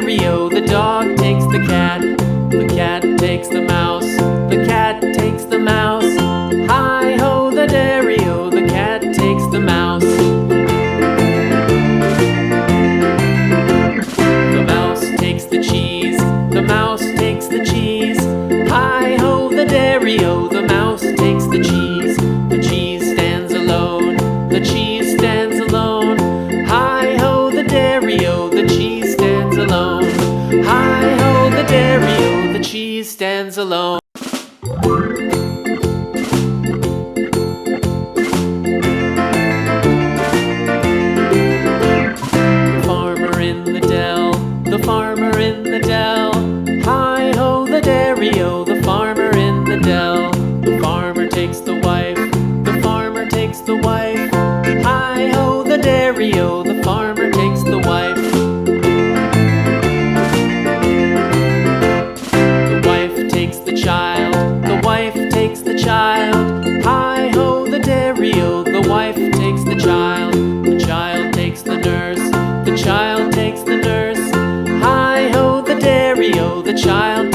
dairy-o, the dog takes the cat. The cat takes the mouse. The cat takes the mouse. Hi-ho, the dairy-o, the cat takes the mouse. The mouse takes the cheese. The mouse takes the cheese. Hi-ho, the dairy-o, the mouse takes the cheese. The cheese stands alone. The cheese stands alone. Hi-ho, the dairy-o, the cheese stands alone. Hi-ho, the dairy-o, the cheese stands alone. The farmer in the dell. The farmer in the dell. Hi-ho, the dairy-o, the farmer in the dell. The farmer takes the wife. The farmer takes the wife. Hi-ho, the dairy-o, the farmer takes the wife. The wife takes the child. The wife takes the child. Hi-ho, the dairy-o, the wife takes the child. The child takes the nurse. The child takes the nurse. Hi-ho, the dairy-o, the child